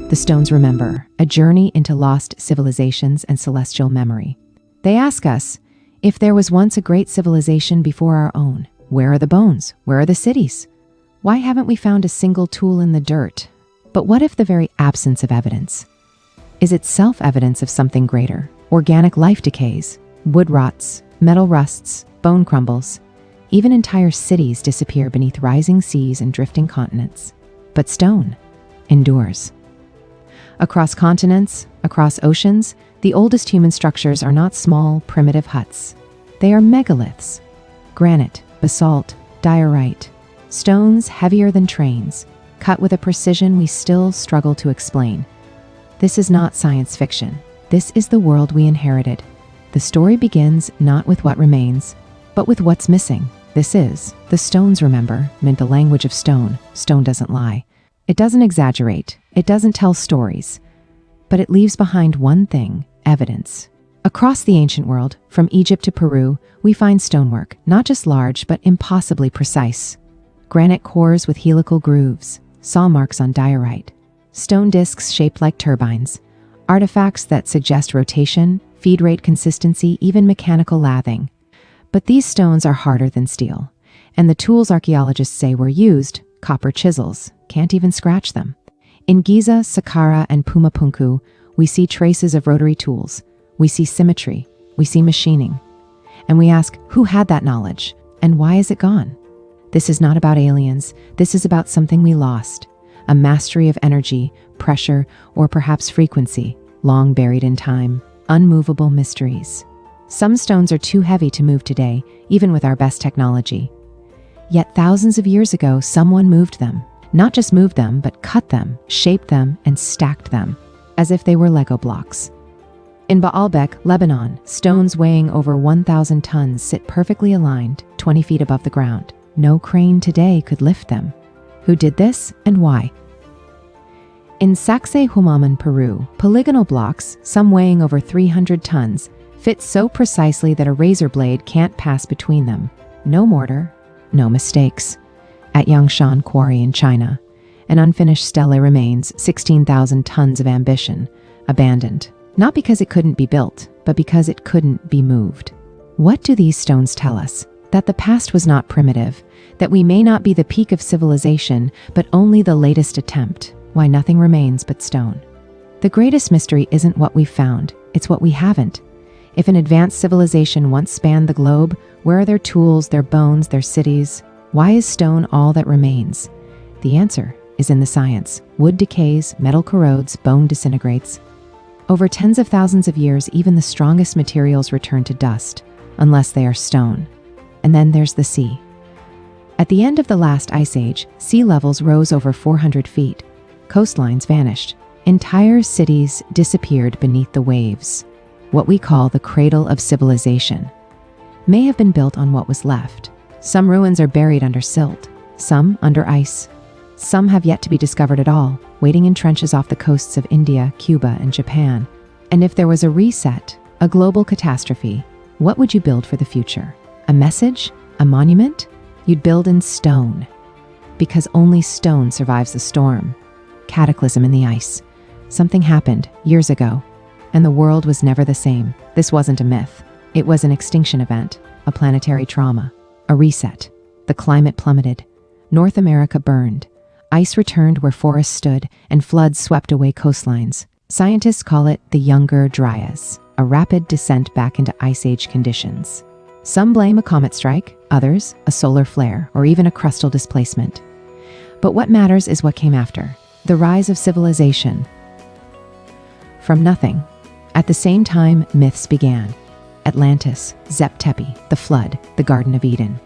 The Stones Remember, a journey into lost civilizations and celestial memory. They ask us, if there was once a great civilization before our own, where are the bones? Where are the cities? Why haven't we found a single tool in the dirt? But what if the very absence of evidence is itself evidence of something greater? Organic life decays, wood rots, metal rusts, bone crumbles. Even entire cities disappear beneath rising seas and drifting continents. But stone endures. Across continents, across oceans, the oldest human structures are not small, primitive huts. They are megaliths. Granite, basalt, diorite. Stones heavier than trains, cut with a precision we still struggle to explain. This is not science fiction. This is the world we inherited. The story begins not with what remains, but with what's missing. This is The Stones Remember, meant the language of stone. Stone doesn't lie. It doesn't exaggerate. It doesn't tell stories. But it leaves behind one thing: evidence. Across the ancient world, from Egypt to Peru, we find stonework, not just large, but impossibly precise. Granite cores with helical grooves, saw marks on diorite, stone discs shaped like turbines, artifacts that suggest rotation, feed rate consistency, even mechanical lathing. But these stones are harder than steel, and the tools archaeologists say were used, copper chisels, can't even scratch them. In Giza, Saqqara, and Pumapunku, we see traces of rotary tools. We see symmetry. We see machining. And we ask, who had that knowledge? And why is it gone? This is not about aliens. This is about something we lost. A mastery of energy, pressure, or perhaps frequency, long buried in time. Unmovable mysteries. Some stones are too heavy to move today, even with our best technology. Yet thousands of years ago, someone moved them. Not just moved them, but cut them, shaped them, and stacked them, as if they were Lego blocks. In Baalbek, Lebanon, stones weighing over 1,000 tons sit perfectly aligned, 20 feet above the ground. No crane today could lift them. Who did this, and why? In Sacsayhuaman, Peru, polygonal blocks, some weighing over 300 tons, fit so precisely that a razor blade can't pass between them. No mortar, no mistakes. At Yangshan Quarry in China, an unfinished stele remains, 16,000 tons of ambition, abandoned, not because it couldn't be built, but because it couldn't be moved. What do these stones tell us? That the past was not primitive, that we may not be the peak of civilization, but only the latest attempt, why nothing remains but stone. The greatest mystery isn't what we've found, it's what we haven't. If an advanced civilization once spanned the globe, where are their tools, their bones, their cities? Why is stone all that remains? The answer is in the science. Wood decays, metal corrodes, bone disintegrates. Over tens of thousands of years, even the strongest materials return to dust, unless they are stone. And then there's the sea. At the end of the last ice age, sea levels rose over 400 feet. Coastlines vanished. Entire cities disappeared beneath the waves. What we call the cradle of civilization may have been built on what was left. Some ruins are buried under silt, some under ice. Some have yet to be discovered at all, waiting in trenches off the coasts of India, Cuba, and Japan. And if there was a reset, a global catastrophe, what would you build for the future? A message? A monument? You'd build in stone. Because only stone survives the storm. Cataclysm in the ice. Something happened years ago, and the world was never the same. This wasn't a myth. It was an extinction event, a planetary trauma. A reset. The climate plummeted. North America burned. Ice returned where forests stood, and floods swept away coastlines. Scientists call it the Younger Dryas, a rapid descent back into Ice Age conditions. Some blame a comet strike, others a solar flare, or even a crustal displacement. But what matters is what came after. The rise of civilization. From nothing, At the same time, myths began. Atlantis, Zep Tepi, the Flood, the Garden of Eden.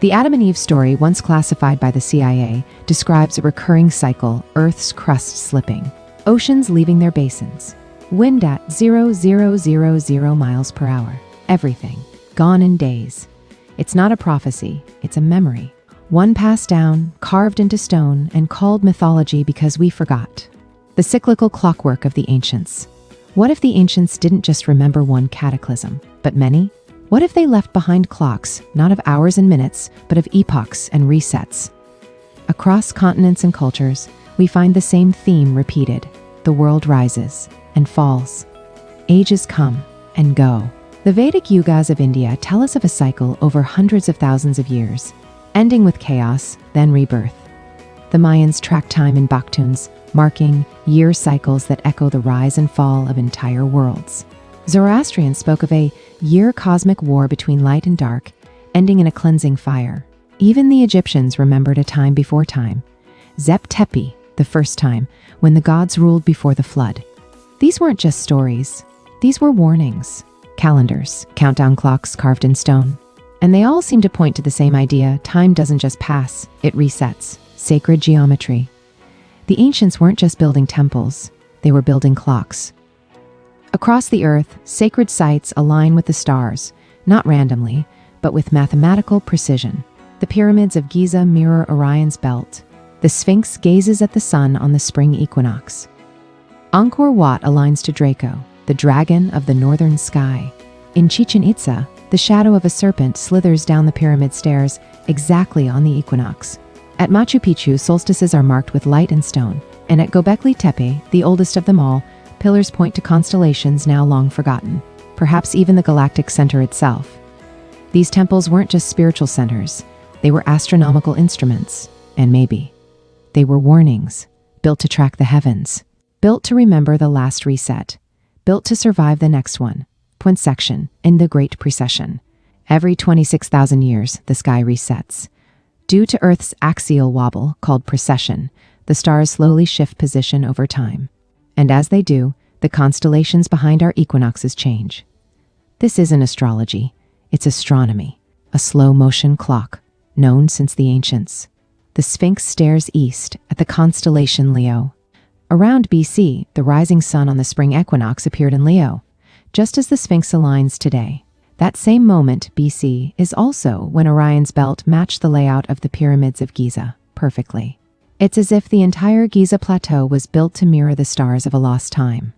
The Adam and Eve story, once classified by the CIA, describes a recurring cycle: Earth's crust slipping, oceans leaving their basins, wind at 0,000 miles per hour. Everything gone in days. It's not a prophecy, it's a memory. One passed down, carved into stone, and called mythology because we forgot. The cyclical clockwork of the ancients. What if the ancients didn't just remember one cataclysm, but many? What if they left behind clocks, not of hours and minutes, but of epochs and resets? Across continents and cultures, we find the same theme repeated. The world rises and falls. Ages come and go. The Vedic Yugas of India tell us of a cycle over hundreds of thousands of years, ending with chaos, then rebirth. The Mayans track time in Baktuns, marking year cycles that echo the rise and fall of entire worlds. Zoroastrians spoke of a year cosmic war between light and dark, ending in a cleansing fire. Even the Egyptians remembered a time before time, Zep Tepi, the first time, when the gods ruled before the flood. These weren't just stories, these were warnings. Calendars, countdown clocks carved in stone. And they all seem to point to the same idea: time doesn't just pass, it resets. Sacred geometry. The ancients weren't just building temples, they were building clocks. Across the earth, sacred sites align with the stars, not randomly, but with mathematical precision. The pyramids of Giza mirror Orion's belt. The Sphinx gazes at the sun on the spring equinox. Angkor Wat aligns to Draco, the dragon of the northern sky. In Chichen Itza, the shadow of a serpent slithers down the pyramid stairs exactly on the equinox. At Machu Picchu, solstices are marked with light and stone, and at Göbekli Tepe, the oldest of them all, pillars point to constellations now long forgotten, perhaps even the galactic center itself. These temples weren't just spiritual centers, they were astronomical instruments, and maybe they were warnings, built to track the heavens, built to remember the last reset, built to survive the next one. Poinsection in the Great Precession. Every 26,000 years, the sky resets. Due to Earth's axial wobble, called precession, the stars slowly shift position over time. And as they do, the constellations behind our equinoxes change. This isn't astrology, it's astronomy, a slow-motion clock, known since the ancients. The Sphinx stares east at the constellation Leo. Around BC, the rising sun on the spring equinox appeared in Leo, just as the Sphinx aligns today. That same moment, BC, is also when Orion's belt matched the layout of the pyramids of Giza perfectly. It's as if the entire Giza plateau was built to mirror the stars of a lost time.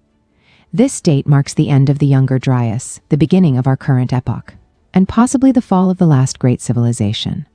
This date marks the end of the Younger Dryas, the beginning of our current epoch, and possibly the fall of the last great civilization.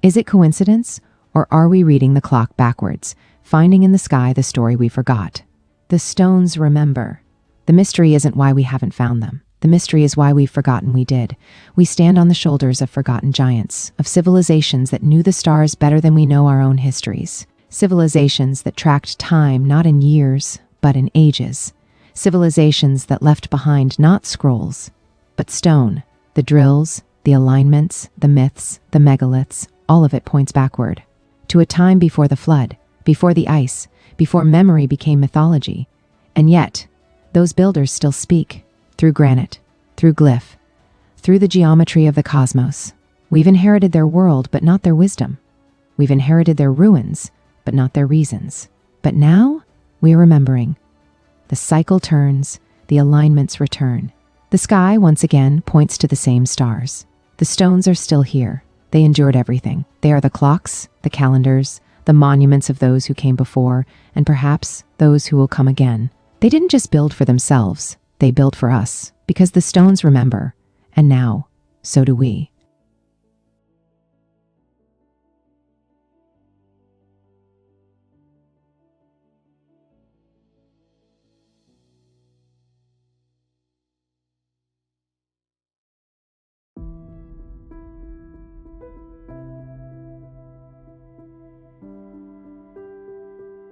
Is it coincidence, or are we reading the clock backwards, finding in the sky the story we forgot? The stones remember. The mystery isn't why we haven't found them. The mystery is why we've forgotten we did. We stand on the shoulders of forgotten giants, of civilizations that knew the stars better than we know our own histories. Civilizations that tracked time not in years, but in ages. Civilizations that left behind not scrolls, but stone. The drills, the alignments, the myths, the megaliths, all of it points backward. To a time before the flood, before the ice, before memory became mythology. And yet, those builders still speak. Through granite, through glyph, through the geometry of the cosmos. We've inherited their world, but not their wisdom. We've inherited their ruins, but not their reasons. But now, we are remembering. The cycle turns, the alignments return. The sky, once again, points to the same stars. The stones are still here. They endured everything. They are the clocks, the calendars, the monuments of those who came before, and perhaps those who will come again. They didn't just build for themselves. They build for us, because the stones remember, and now, so do we.